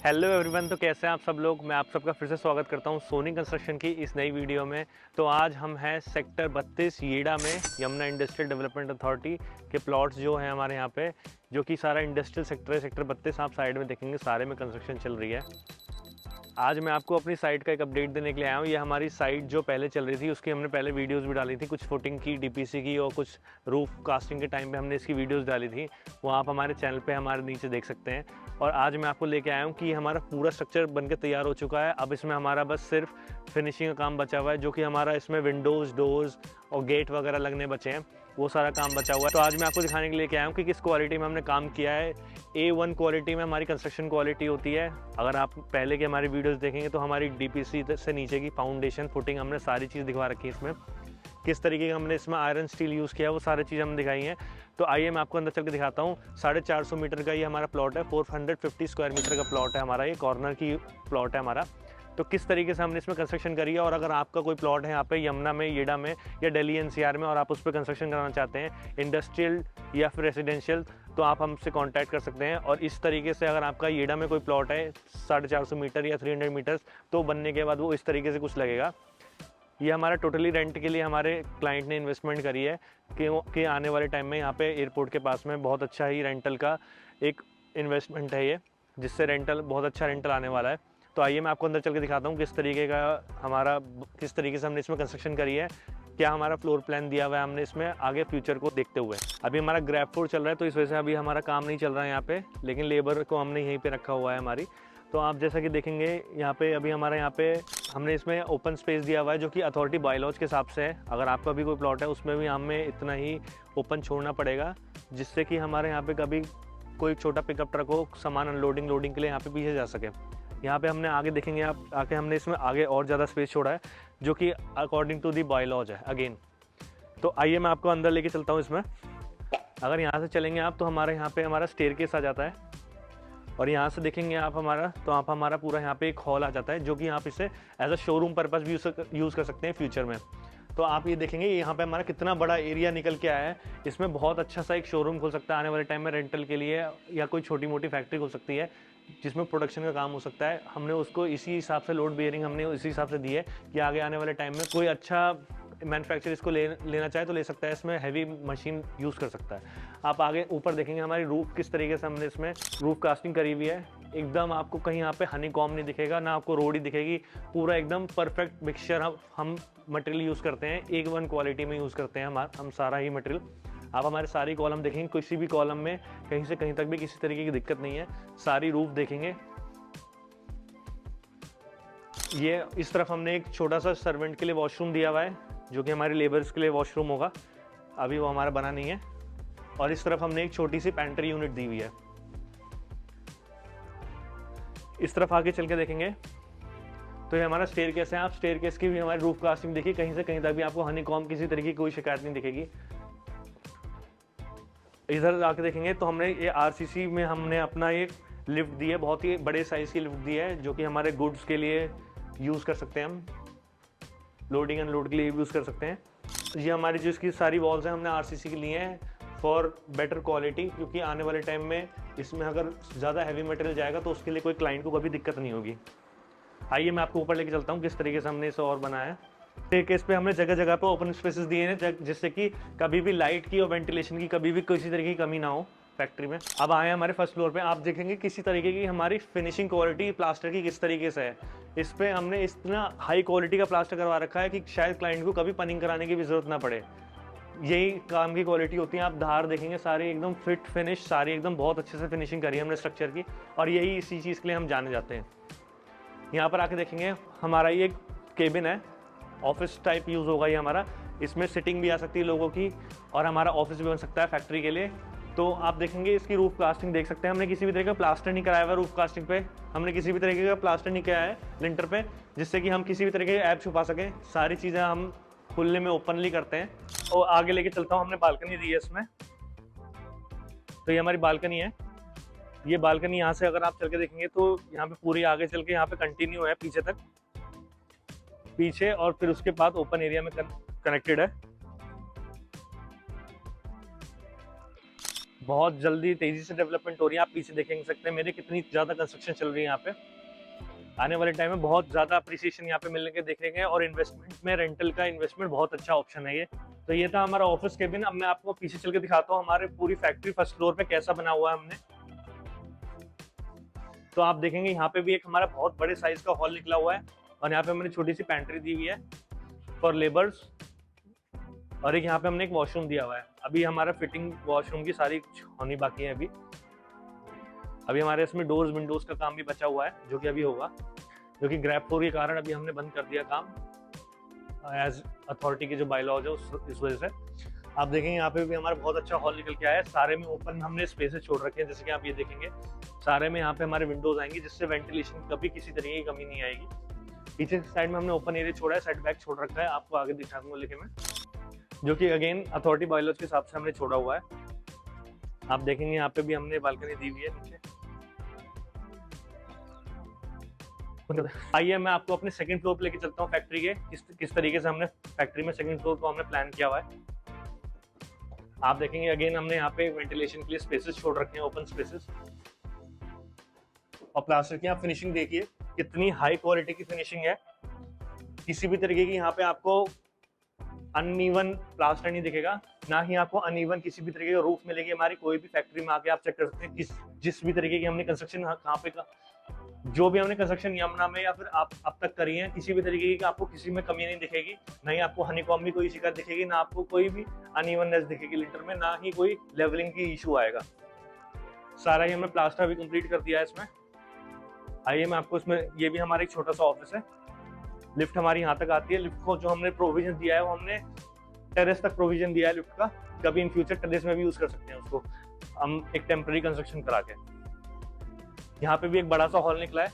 Hello everyone. तो कैसे हैं आप सब लोग। मैं आप सबका फिर से स्वागत करता हूं सोनी कंस्ट्रक्शन की इस नई वीडियो में। तो आज हम हैं सेक्टर 32 येड़ा में यमुना इंडस्ट्रियल डेवलपमेंट अथॉरिटी के प्लॉट्स जो हैं हमारे यहाँ पे, जो कि सारा इंडस्ट्रियल सेक्टर है। सेक्टर 32 आप साइड में देखेंगे, सारे में कंस्ट्रक्शन चल रही है। आज मैं आपको अपनी साइट का एक अपडेट देने के लिए आया हूँ। ये हमारी साइट जो पहले चल रही थी उसकी हमने पहले वीडियोस भी डाली थी, कुछ फुटिंग की, डीपीसी की और कुछ रूफ कास्टिंग के टाइम पे हमने इसकी वीडियोस डाली थी। वो आप हमारे चैनल पे हमारे नीचे देख सकते हैं। और आज मैं आपको लेके आया हूँ कि हमारा पूरा स्ट्रक्चर बनकर तैयार हो चुका है। अब इसमें हमारा बस सिर्फ फिनिशिंग का काम बचा हुआ है, जो कि हमारा इसमें विंडोज़, डोर्स और गेट वगैरह लगने बचे हैं, वो सारा काम बचा हुआ है। तो आज मैं आपको दिखाने के लिए आया हूँ कि किस क्वालिटी में हमने काम किया है। A1 क्वालिटी में हमारी कंस्ट्रक्शन क्वालिटी होती है। अगर आप पहले की हमारी वीडियोस देखेंगे तो हमारी डीपीसी से नीचे की फाउंडेशन, फुटिंग, हमने सारी चीज़ दिखा रखी है। इसमें किस तरीके का हमने इसमें आयरन स्टील यूज़ किया है वो सारी चीज़ हमने दिखाई हैं। तो आइए मैं आपको अंदर चल के दिखाता हूँ। 450 मीटर का ये हमारा प्लॉट है, 450 स्क्वायर मीटर का प्लॉट है हमारा। ये कॉर्नर की प्लॉट है हमारा। तो किस तरीके से हमने इसमें कंस्ट्रक्शन करी है, और अगर आपका कोई प्लॉट है यहाँ पे यमुना में, येड़ा में या दिल्ली NCR में और आप उस पर कंस्ट्रक्शन कराना चाहते हैं, इंडस्ट्रियल या फिर रेजिडेंशियल, तो आप हमसे कांटेक्ट कर सकते हैं। और इस तरीके से अगर आपका येड़ा में कोई प्लॉट है 450 मीटर या 300 मीटर्स, तो बनने के बाद वो इस तरीके से कुछ लगेगा। ये हमारा टोटली रेंट के लिए हमारे क्लाइंट ने इन्वेस्टमेंट करी है कि आने वाले टाइम में यहाँ पे एयरपोर्ट के पास में बहुत अच्छा ही रेंटल का एक इन्वेस्टमेंट है ये, जिससे रेंटल बहुत अच्छा रेंटल आने वाला है। तो आइए मैं आपको अंदर चल के दिखाता हूँ किस तरीके से हमने इसमें कंस्ट्रक्शन करी है, क्या हमारा फ्लोर प्लान दिया हुआ है हमने इसमें आगे फ्यूचर को देखते हुए। अभी हमारा ग्रैब फ्लोर चल रहा है, तो इस वजह से अभी हमारा काम नहीं चल रहा है यहाँ पे, लेकिन लेबर को हमने यहीं पे रखा हुआ है हमारी। तो आप जैसा कि देखेंगे यहाँ पे अभी हमारा यहाँ पे हमने इसमें ओपन स्पेस दिया हुआ है, जो कि अथॉरिटी बायलॉज के हिसाब से है। अगर आपका भी कोई प्लॉट है उसमें भी हमें इतना ही ओपन छोड़ना पड़ेगा, जिससे कि हमारे यहाँ पे कभी कोई छोटा पिकअप ट्रक हो, सामान अनलोडिंग लोडिंग के लिए यहाँ पे पीछे जा सके। यहाँ पे हमने आगे देखेंगे आप आके हमने इसमें आगे और ज़्यादा स्पेस छोड़ा है, जो कि अकॉर्डिंग टू दी बायलॉज है अगेन। तो आइए मैं आपको अंदर लेके चलता हूँ इसमें। अगर यहाँ से चलेंगे आप तो हमारे यहाँ पे हमारा स्टेयरकेस आ जाता है, और यहाँ से देखेंगे आप हमारा, तो आप हमारा पूरा यहाँ पे एक हॉल आ जाता है, जो कि आप इसे एज अ शोरूम पर्पस भी यूज़ कर सकते हैं फ्यूचर में। तो आप ये देखेंगे यहाँ पे हमारा कितना बड़ा एरिया निकल के आया है। इसमें बहुत अच्छा सा एक शोरूम खुल सकता है आने वाले टाइम में रेंटल के लिए, या कोई छोटी मोटी फैक्ट्री खुल सकती है जिसमें प्रोडक्शन का काम हो सकता है। हमने उसको इसी हिसाब से लोड बेयरिंग हमने इसी हिसाब से दी है कि आगे आने वाले टाइम में कोई अच्छा मैन्युफैक्चर इसको लेना चाहे तो ले सकता है, इसमें हैवी मशीन यूज़ कर सकता है। आप आगे ऊपर देखेंगे हमारी रूफ किस तरीके से हमने इसमें रूफ कास्टिंग करी हुई है। एकदम आपको कहीं यहाँ पे हनी कॉम नहीं दिखेगा, ना आपको रोड ही दिखेगी। पूरा एकदम परफेक्ट मिक्सचर हम मटेरियल यूज़ करते हैं, A1 क्वालिटी में यूज़ करते हैं हम सारा ही मटेरियल। आप हमारे सारी कॉलम देखेंगे, किसी भी कॉलम में कहीं से कहीं तक भी किसी तरीके की दिक्कत नहीं है। सारी रूफ देखेंगे। ये इस तरफ हमने एक छोटा सा सर्वेंट के लिए वॉशरूम दिया हुआ है, जो कि हमारे लेबर्स के लिए वॉशरूम होगा, अभी वो हमारा बना नहीं है। और इस तरफ हमने एक छोटी सी पेंट्री यूनिट दी हुई है। इस तरफ आगे चल के देखेंगे तो ये हमारा स्टेयरकेस है। आप स्टेयरकेस की भी हमारी रूफ कास्टिंग देखिए, कहीं से कहीं तक भी आपको हनी कॉम किसी तरीके की कोई शिकायत नहीं दिखेगी। इधर आके देखेंगे तो हमने ये RCC में हमने अपना एक लिफ्ट दी है, बहुत ही बड़े साइज़ की लिफ्ट दी है, जो कि हमारे गुड्स के लिए यूज़ कर सकते हैं, हम लोडिंग अनलोड के लिए यूज़ कर सकते हैं। ये हमारी जो इसकी सारी वॉल्स हैं हमने RCC की ली हैं फॉर बेटर क्वालिटी, क्योंकि आने वाले टाइम में इसमें अगर ज़्यादा हैवी मटेरियल जाएगा तो उसके लिए कोई क्लाइंट को कभी दिक्कत नहीं होगी। आइए मैं आपको ऊपर लेके चलता हूँ किस तरीके से हमने इसे और बनाया है। स्टेयरकेस पे हमने जगह जगह पे ओपन स्पेसेस दिए हैं, जिससे कि कभी भी लाइट की और वेंटिलेशन की कभी भी किसी तरीके की कमी ना हो फैक्ट्री में। अब आए हमारे फर्स्ट फ्लोर पे, आप देखेंगे किसी तरीके की हमारी फिनिशिंग क्वालिटी प्लास्टर की किस तरीके से है। इस पे हमने इतना हाई क्वालिटी का प्लास्टर करवा रखा है कि शायद क्लाइंट को कभी पनिंग कराने की भी जरूरत ना पड़े। यही काम की क्वालिटी होती है। आप धार देखेंगे सारी एकदम फिट फिनिश, सारी एकदम बहुत अच्छे से फिनिशिंग करी है हमने स्ट्रक्चर की, और यही इसी चीज़ के लिए हम जाने जाते हैं। यहाँ पर आके देखेंगे हमारा ये एक केबिन है, ऑफिस टाइप यूज़ होगा ये हमारा। इसमें सिटिंग भी आ सकती है लोगों की, और हमारा ऑफिस भी बन सकता है फैक्ट्री के लिए। तो आप देखेंगे इसकी रूफ कास्टिंग देख सकते हैं, हमने किसी भी तरह का प्लास्टर नहीं कराया हुआ रूफ कास्टिंग पे, हमने किसी भी तरीके का प्लास्टर नहीं किया है लिंटर पे, जिससे कि हम किसी भी तरीके के ऐप छुपा सकें। सारी चीज़ें हम खुले में ओपनली करते हैं। और आगे लेके चलता हूँ, हमने बालकनी दी है इसमें। तो ये हमारी बालकनी है। ये बालकनी यहाँ से अगर आप चल के देखेंगे तो यहाँ पे पूरी आगे चल के यहाँ पे कंटिन्यू है पीछे तक, पीछे, और फिर उसके बाद ओपन एरिया में कनेक्टेड है। बहुत जल्दी तेजी से डेवलपमेंट हो रही है। आप पीछे देख सकते हैं मेरे कितनी ज़्यादा कंस्ट्रक्शन चल रही है यहाँ पे। आने वाले टाइम में बहुत ज़्यादा अप्रिसिएशन यहाँ पे मिलने के देखेंगे, और इन्वेस्टमेंट में रेंटल का इन्वेस्टमेंट बहुत अच्छा ऑप्शन है ये। तो ये था हमारा ऑफिस केबिन। अब मैं आपको पीछे चल के दिखाता हूँ हमारे पूरी फैक्ट्री फर्स्ट फ्लोर पे कैसा बना हुआ है हमने। तो आप देखेंगे यहाँ पे भी एक हमारा बहुत बड़े साइज का हॉल निकला हुआ है, और यहाँ पे हमने छोटी सी पेंट्री दी हुई है फॉर लेबर्स, और एक यहाँ पे हमने एक वॉशरूम दिया हुआ है। अभी हमारा फिटिंग वॉशरूम की सारी होनी बाकी है। अभी हमारे इसमें डोर्स विंडोज का काम भी बचा हुआ है, जो कि अभी होगा, जो कि ग्रैब फ्लोर के कारण अभी हमने बंद कर दिया काम, एज अथॉरिटी के जो बायलॉज है इस वजह से। आप देखेंगे यहाँ पे भी हमारा बहुत अच्छा हॉल निकल के आया है। सारे में ओपन हमने स्पेसेस छोड़ रखे हैं, जैसे कि आप ये देखेंगे सारे में यहाँ पे हमारे विंडोज आएंगी, जिससे वेंटिलेशन कभी किसी तरीके की कमी नहीं आएगी। पीछे साइड में हमने ओपन एरिया छोड़ा है, सेट बैक छोड़ रखा है, आपको आगे दिखा दूंगा लेके मैं, जो कि अगेन अथॉरिटी बायलॉज के हिसाब से हमने छोड़ा हुआ है। आप देखेंगे यहाँ पे भी हमने बालकनी दी हुई है नीचे। आइए मैं आपको अपने सेकंड फ्लोर पे लेके चलता हूँ फैक्ट्री के, किस तरीके से हमने फैक्ट्री में सेकंड फ्लोर को हमने प्लान किया हुआ है। आप देखेंगे अगेन हमने यहाँ पे वेंटिलेशन के लिए स्पेसेस छोड़ रखे हैं, ओपन स्पेसेस। और प्लास्टर की आप फिनिशिंग देखिए कितनी हाई क्वालिटी की फिनिशिंग है। किसी भी तरीके की यहाँ पे आपको अनइवन प्लास्टर नहीं दिखेगा, ना ही आपको अनइवन किसी भी तरीके का रूफ मिलेगी। हमारी कोई भी फैक्ट्री में आके आप चेक कर सकते हैं जिस भी तरीके की हमने कंस्ट्रक्शन कहाँ पे जो भी हमने कंस्ट्रक्शन यमुना में या फिर आप अब तक करी है, किसी भी तरीके की आपको किसी में कमी नहीं दिखेगी। ना ही आपको हनीकॉम्ब में कोई शिकायत दिखेगी, ना आपको कोई भी अनइवननेस दिखेगी लिंटर में, ना ही कोई लेवलिंग की इशू आएगा। सारा ही हमने प्लास्टर भी कंप्लीट कर दिया है इसमें। आइए मैं आपको इसमें, ये भी हमारा एक छोटा सा ऑफिस है। लिफ्ट हमारी यहाँ तक आती है। लिफ्ट को जो हमने प्रोविजन दिया है वो हमने टेरेस तक प्रोविजन दिया है लिफ्ट का। कभी इन फ्यूचर टेरेस में भी यूज कर सकते हैं उसको हम, एक टेम्पररी कंस्ट्रक्शन करा के। यहाँ पे भी एक बड़ा सा हॉल निकला है।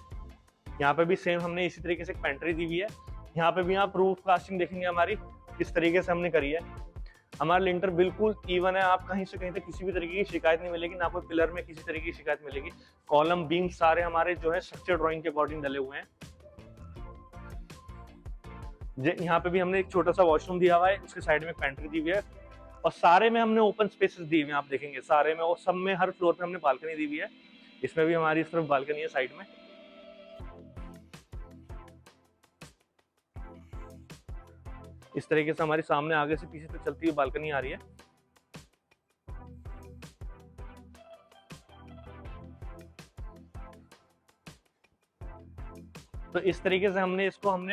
यहाँ पे भी सेम हमने इसी तरीके से एक पेंट्री दी हुई है। यहाँ पे भी आप रूफ कास्टिंग देखेंगे हमारी किस तरीके से हमने करी है। हमारा लिंटर बिल्कुल इवन है, आप कहीं से कहीं तक किसी भी तरीके की शिकायत नहीं मिलेगी, ना कोई पिलर में किसी तरीके की शिकायत मिलेगी। कॉलम बीम सारे हमारे जो है स्ट्रक्चर ड्राइंग के अकॉर्डिंग डले हुए हैं। यहाँ पे भी हमने एक छोटा सा वॉशरूम दिया हुआ है, उसके साइड में एक पेंट्री दी हुई है, और सारे में हमने ओपन स्पेसेस दी हुई है। आप देखेंगे सारे में, और सब में हर फ्लोर पे हमने बालकनी दी हुई है। इसमें भी हमारी इस तरफ बालकनी है साइड में। इस तरीके से हमारी सामने आगे से पीछे तक चलती हुई बालकनी आ रही है। तो इस तरीके से हमने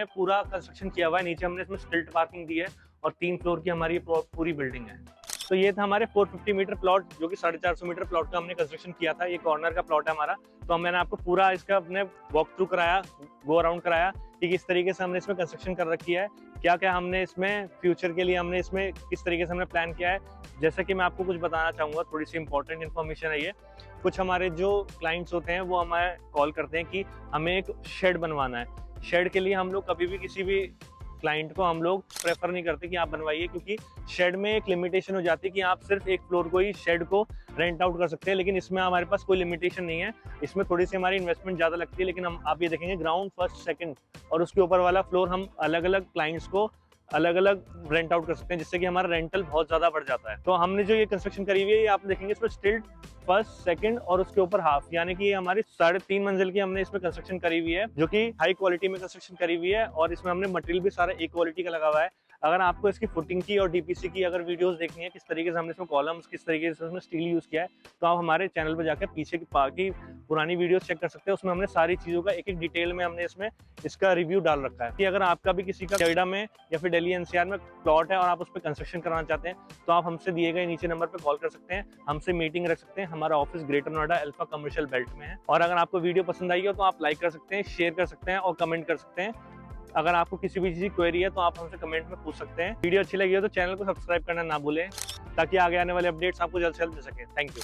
पूरा कंस्ट्रक्शन किया हुआ है। नीचे हमने इसमें स्टिल्ट पार्किंग दी है, और 3 फ्लोर की हमारी पूरी बिल्डिंग है। तो ये था हमारे 450 मीटर प्लॉट, जो कि 450 मीटर प्लॉट का हमने कंस्ट्रक्शन किया था। ये कॉर्नर का प्लॉट है हमारा। तो मैंने आपको पूरा इसका अपने वॉक थ्रू कराया, गो अराउंड कराया कि किस तरीके से हमने इसमें कंस्ट्रक्शन कर रखी है, क्या क्या हमने इसमें फ्यूचर के लिए हमने इसमें किस तरीके से हमने प्लान किया है। जैसा कि मैं आपको कुछ बताना चाहूँगा, थोड़ी सी इंपॉर्टेंट इन्फॉर्मेशन है ये। कुछ हमारे जो क्लाइंट्स होते हैं वो हमें कॉल करते हैं कि हमें एक शेड बनवाना है। शेड के लिए हम लोग कभी भी किसी भी क्लाइंट को हम लोग प्रेफर नहीं करते कि आप बनवाइए, क्योंकि शेड में एक लिमिटेशन हो जाती है कि आप सिर्फ एक फ्लोर को ही शेड को रेंट आउट कर सकते हैं। लेकिन इसमें हमारे पास कोई लिमिटेशन नहीं है। इसमें थोड़ी सी हमारी इन्वेस्टमेंट ज़्यादा लगती है, लेकिन हम आप ये देखेंगे ग्राउंड, फर्स्ट, सेकंड और उसके ऊपर वाला फ्लोर हम अलग अलग क्लाइंट्स को अलग अलग रेंट आउट कर सकते हैं, जिससे कि हमारा रेंटल बहुत ज़्यादा बढ़ जाता है। तो हमने जो ये कंस्ट्रक्शन करी हुई है, आप देखेंगे इसमें स्टिल्ट, फर्स्ट, सेकंड और उसके ऊपर हाफ, यानी कि ये हमारी 3.5 मंजिल की हमने इसमें कंस्ट्रक्शन करी हुई है, जो कि हाई क्वालिटी में कंस्ट्रक्शन करी हुई है। और इसमें हमने मटेरियल भी सारा एक क्वालिटी का लगा हुआ है। अगर आपको इसकी फुटिंग की और डीपीसी की अगर वीडियोस देखनी है, किस तरीके से हमने इसमें कॉलम्स, किस तरीके से इसमें स्टील यूज किया है, तो आप हमारे चैनल पर जाकर पीछे की पुरानी वीडियोस चेक कर सकते हैं। उसमें हमने सारी चीज़ों का एक एक डिटेल में हमने इसमें इसका रिव्यू डाल रखा है कि अगर आपका भी किसी का नोएडा में या फिर दिल्ली एनसीआर में प्लॉट है और आप उस पर कंस्ट्रक्शन कराना चाहते हैं, तो आप हमसे दिए गए नीचे नंबर पर कॉल कर सकते हैं, हमसे मीटिंग रख सकते हैं। हमारा office greater Noida alpha commercial belt में है। और अगर आपको वीडियो पसंद आई हो तो आप लाइक कर सकते हैं, शेयर कर सकते हैं और कमेंट कर सकते हैं। अगर आपको किसी भी चीज़ की क्वेरी है तो आप हमसे कमेंट में पूछ सकते हैं। वीडियो अच्छी लगी हो तो चैनल को सब्सक्राइब करना ना भूलें, ताकि आगे आने वाले अपडेट्स आपको जल्द से जल्द मिल सके। Thank you.